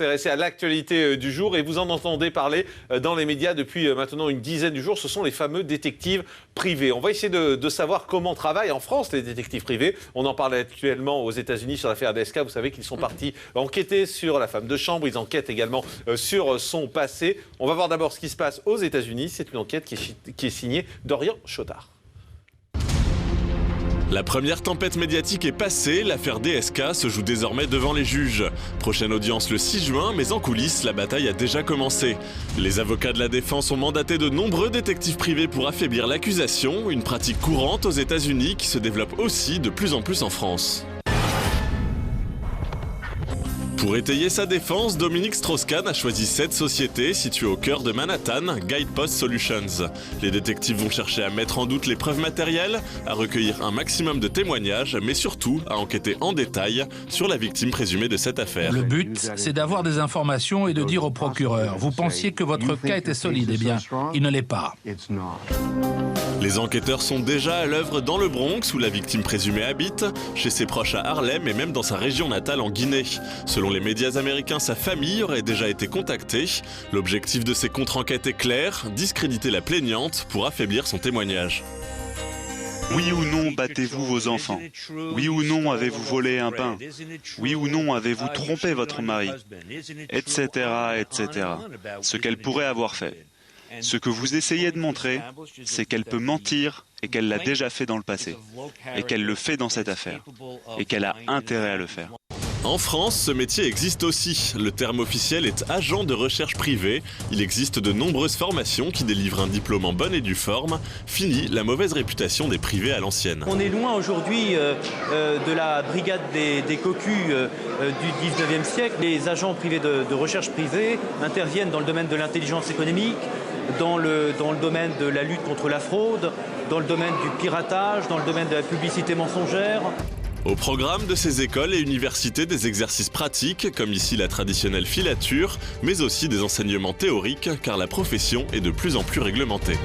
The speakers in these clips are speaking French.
Intéressé à l'actualité du jour et vous en entendez parler dans les médias depuis maintenant une dizaine de jours. Ce sont les fameux détectives privés. On va essayer de savoir comment travaillent en France les détectives privés. On en parle actuellement aux États-Unis sur l'affaire DSK. Vous savez qu'ils sont partis enquêter sur la femme de chambre. Ils enquêtent également sur son passé. On va voir d'abord ce qui se passe aux États-Unis. C'est une enquête qui est signée Dorian Chotard. La première tempête médiatique est passée, l'affaire DSK se joue désormais devant les juges. Prochaine audience le 6 juin, mais en coulisses, la bataille a déjà commencé. Les avocats de la défense ont mandaté de nombreux détectives privés pour affaiblir l'accusation, une pratique courante aux États-Unis qui se développe aussi de plus en plus en France. Pour étayer sa défense, Dominique Strauss-Kahn a choisi 7 sociétés situées au cœur de Manhattan, Guidepost Solutions. Les détectives vont chercher à mettre en doute les preuves matérielles, à recueillir un maximum de témoignages, mais surtout à enquêter en détail sur la victime présumée de cette affaire. Le but, c'est d'avoir des informations et de dire au procureur, vous pensiez que votre cas était solide, eh bien, il ne l'est pas. Les enquêteurs sont déjà à l'œuvre dans le Bronx, où la victime présumée habite, chez ses proches à Harlem et même dans sa région natale en Guinée. Selon les médias américains, sa famille aurait déjà été contactée. L'objectif de ces contre-enquêtes est clair, discréditer la plaignante pour affaiblir son témoignage. Oui ou non battez-vous vos enfants? Oui ou non avez-vous volé un pain? Oui ou non avez-vous trompé votre mari? Etc., etc. Ce qu'elle pourrait avoir fait. Ce que vous essayez de montrer, c'est qu'elle peut mentir et qu'elle l'a déjà fait dans le passé. Et qu'elle le fait dans cette affaire. Et qu'elle a intérêt à le faire. En France, ce métier existe aussi. Le terme officiel est agent de recherche privé. Il existe de nombreuses formations qui délivrent un diplôme en bonne et due forme. Fini la mauvaise réputation des privés à l'ancienne. On est loin aujourd'hui de la brigade des cocus du 19e siècle. Les agents privés de recherche privée interviennent dans le domaine de l'intelligence économique, dans le domaine de la lutte contre la fraude, dans le domaine du piratage, dans le domaine de la publicité mensongère. Au programme de ces écoles et universités, des exercices pratiques, comme ici la traditionnelle filature, mais aussi des enseignements théoriques, car la profession est de plus en plus réglementée.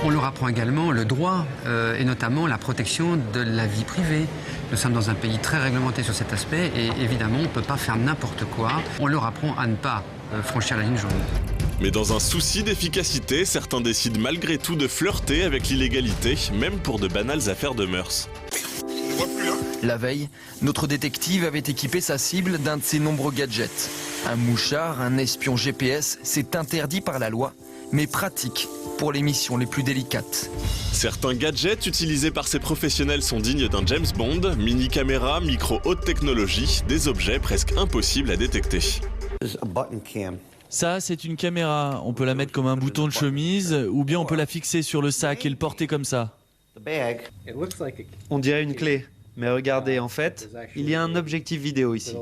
On leur apprend également le droit, et notamment la protection de la vie privée. Nous sommes dans un pays très réglementé sur cet aspect, et évidemment, on ne peut pas faire n'importe quoi. On leur apprend à ne pas franchir la ligne jaune. Mais dans un souci d'efficacité, certains décident malgré tout de flirter avec l'illégalité, même pour de banales affaires de mœurs. La veille, notre détective avait équipé sa cible d'un de ses nombreux gadgets. Un mouchard, un espion GPS, c'est interdit par la loi, mais pratique pour les missions les plus délicates. Certains gadgets utilisés par ces professionnels sont dignes d'un James Bond, mini-caméra, micro haute technologie, des objets presque impossibles à détecter. Ça, c'est une caméra. On peut la mettre comme un bouton de chemise, ou bien on peut la fixer sur le sac et le porter comme ça. On dirait une clé. Mais regardez, en fait, il y a un objectif vidéo ici.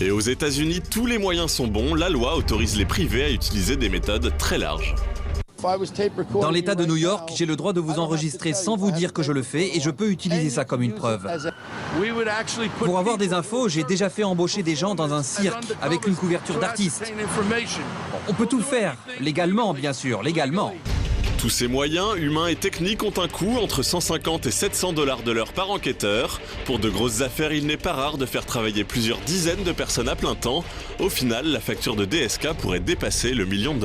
Et aux États-Unis, tous les moyens sont bons. La loi autorise les privés à utiliser des méthodes très larges. Dans l'État de New York, j'ai le droit de vous enregistrer sans vous dire que je le fais et je peux utiliser ça comme une preuve. Pour avoir des infos, j'ai déjà fait embaucher des gens dans un cirque avec une couverture d'artiste. On peut tout faire, légalement bien sûr, légalement. Tous ces moyens, humains et techniques, ont un coût entre 150 et 700 $ de l'heure par enquêteur. Pour de grosses affaires, il n'est pas rare de faire travailler plusieurs dizaines de personnes à plein temps. Au final, la facture de DSK pourrait dépasser le $1 million.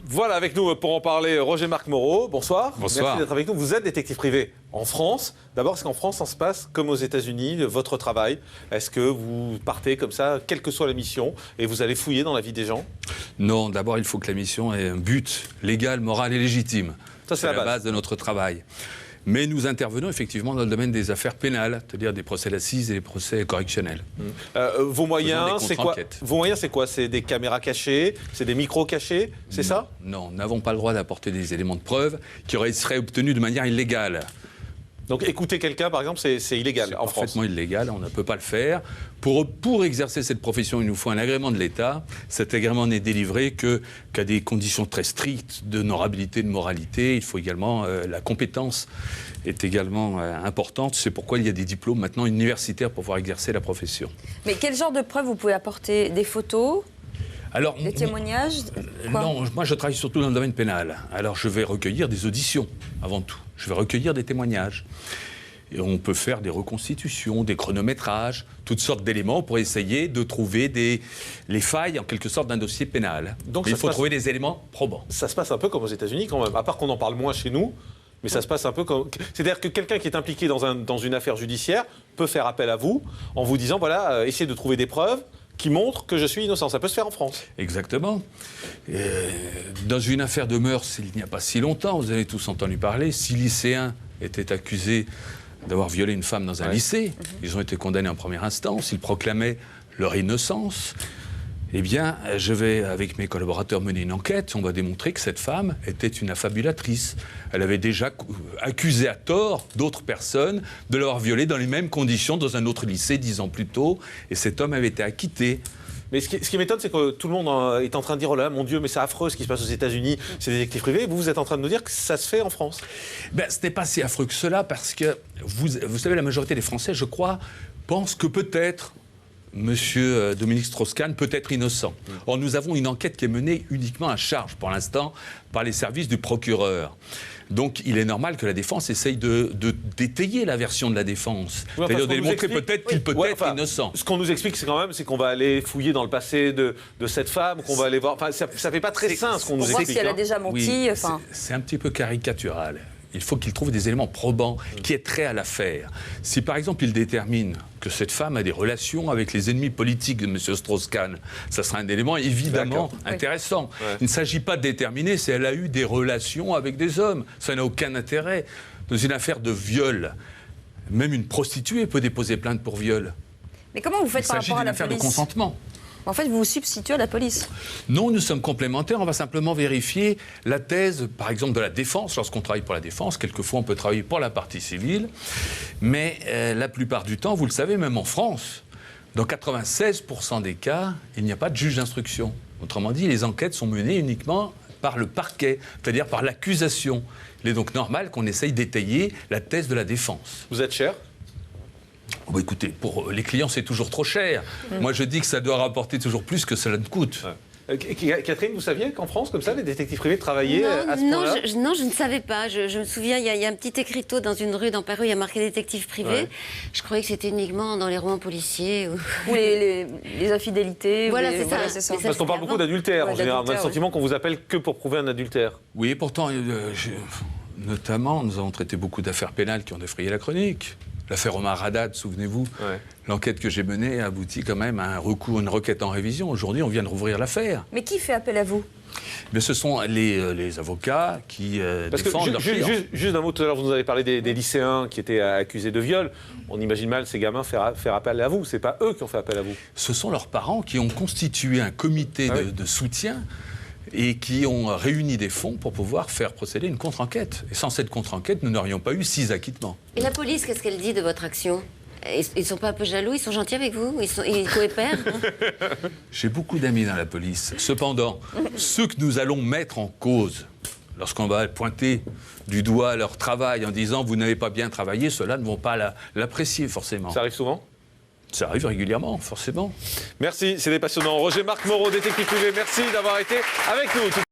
Voilà, avec nous pour en parler, Roger-Marc Moreau. Bonsoir. Bonsoir. Merci d'être avec nous. Vous êtes détective privé en France. D'abord, est-ce qu'en France, ça se passe comme aux États-Unis, votre travail? Est-ce que vous partez comme ça, quelle que soit la mission, et vous allez fouiller dans la vie des gens? Non, d'abord, il faut que la mission ait un but légal, moral et légitime. Ça, c'est la base de notre travail. Mais nous intervenons effectivement dans le domaine des affaires pénales, c'est-à-dire des procès d'assises et des procès correctionnels. Vos moyens, c'est quoi? Vos moyens, c'est quoi? C'est des caméras cachées? C'est des micros cachés? C'est ça? Non, nous n'avons pas le droit d'apporter des éléments de preuve qui seraient obtenus de manière illégale. Donc écouter quelqu'un, par exemple, c'est illégal en France? C'est parfaitement illégal, on ne peut pas le faire. Pour exercer cette profession, il nous faut un agrément de l'État. Cet agrément n'est délivré qu'à des conditions très strictes d'honorabilité, de moralité. Il faut également, la compétence est également importante. C'est pourquoi il y a des diplômes maintenant universitaires pour pouvoir exercer la profession. Mais quel genre de preuves vous pouvez apporter? Des photos? Alors, des témoignages? Non, moi je travaille surtout dans le domaine pénal. Alors je vais recueillir des auditions avant tout. Je vais recueillir des témoignages. Et on peut faire des reconstitutions, des chronométrages, toutes sortes d'éléments pour essayer de trouver les failles, en quelque sorte, d'un dossier pénal. Donc il faut trouver des éléments probants. Ça se passe un peu comme aux États-Unis quand même, à part qu'on en parle moins chez nous. Mais ça se passe un peu comme... C'est-à-dire que quelqu'un qui est impliqué dans une affaire judiciaire peut faire appel à vous en vous disant, voilà, essayez de trouver des preuves qui montrent que je suis innocent. Ça peut se faire en France. Exactement. Dans une affaire de mœurs, il n'y a pas si longtemps, vous avez tous entendu parler, 6 lycéens étaient accusés d'avoir violé une femme dans un lycée. Ils ont été condamnés en première instance. Ils proclamaient leur innocence. Eh bien, je vais, avec mes collaborateurs, mener une enquête. On va démontrer que cette femme était une affabulatrice. Elle avait déjà accusé à tort d'autres personnes de l'avoir violée dans les mêmes conditions dans un autre lycée 10 ans plus tôt. Et cet homme avait été acquitté. Mais ce qui m'étonne, c'est que tout le monde est en train de dire, oh là, mon Dieu, mais c'est affreux ce qui se passe aux États-Unis, c'est des détectives privés. Vous êtes en train de nous dire que ça se fait en France. Ce n'est pas si affreux que cela, parce que, vous savez, la majorité des Français, je crois, pensent que peut-être Monsieur Dominique Strauss-Kahn peut être innocent. Or, nous avons une enquête qui est menée uniquement à charge, pour l'instant, par les services du procureur. Donc, il est normal que la défense essaye d'étayer la version de la défense. Oui, c'est-à-dire de démontrer peut-être qu'il peut être innocent. Ce qu'on nous explique, c'est quand même, c'est qu'on va aller fouiller dans le passé de cette femme, qu'on va aller voir... Enfin, ça ne fait pas très sain, ce qu'on nous explique. On voit si elle a déjà menti. Oui, c'est un petit peu caricatural. Il faut qu'il trouve des éléments probants qui aient trait à l'affaire. Si, par exemple, il détermine que cette femme a des relations avec les ennemis politiques de M. Strauss-Kahn, ça sera un élément évidemment intéressant. Ouais. Il ne s'agit pas de déterminer si elle a eu des relations avec des hommes. Ça n'a aucun intérêt. Dans une affaire de viol, même une prostituée peut déposer plainte pour viol. Mais comment vous faites par rapport à la police ? Il s'agit d'une affaire de consentement. En fait, vous vous substituez à la police. Non, nous sommes complémentaires. On va simplement vérifier la thèse, par exemple, de la défense. Lorsqu'on travaille pour la défense, quelquefois, on peut travailler pour la partie civile. Mais la plupart du temps, vous le savez, même en France, dans 96% des cas, il n'y a pas de juge d'instruction. Autrement dit, les enquêtes sont menées uniquement par le parquet, c'est-à-dire par l'accusation. Il est donc normal qu'on essaye d'étayer la thèse de la défense. Vous êtes cher ? Bon, écoutez, pour les clients, c'est toujours trop cher. Moi, je dis que ça doit rapporter toujours plus que cela ne coûte. Catherine, vous saviez qu'en France, comme ça, les détectives privés travaillaient à ce point-là ? Non, je ne savais pas. Je me souviens, il y a un petit écriteau dans une rue dans Paris, il y a marqué détective privé. Ouais. Je croyais que c'était uniquement dans les romans policiers. Ou les infidélités. Voilà, c'est ça. Parce qu'on parle beaucoup d'adultère, en général. On a le sentiment qu'on vous appelle que pour prouver un adultère. Oui, et pourtant, notamment, nous avons traité beaucoup d'affaires pénales qui ont défrayé la chronique. L'affaire Omar Haddad, souvenez-vous, l'enquête que j'ai menée a abouti quand même à un recours, une requête en révision. Aujourd'hui, on vient de rouvrir l'affaire. Mais qui fait appel à vous ? Mais ce sont les avocats qui défendent leurs clients. Juste un mot, tout à l'heure, vous nous avez parlé des lycéens qui étaient accusés de viol. On imagine mal ces gamins faire appel à vous. Ce n'est pas eux qui ont fait appel à vous. Ce sont leurs parents qui ont constitué un comité de soutien et qui ont réuni des fonds pour pouvoir faire procéder une contre-enquête. Et sans cette contre-enquête, nous n'aurions pas eu 6 acquittements. Et la police, qu'est-ce qu'elle dit de votre action ? Ils ne sont pas un peu jaloux ? Ils sont gentils avec vous ? Ils coopèrent ? J'ai beaucoup d'amis dans la police. Cependant, ceux que nous allons mettre en cause, lorsqu'on va pointer du doigt leur travail en disant « vous n'avez pas bien travaillé », ceux-là ne vont pas l'apprécier forcément. Ça arrive souvent ? Ça arrive régulièrement, forcément. Merci, c'était passionnant. Roger Marc Moreau, détective privé, merci d'avoir été avec nous.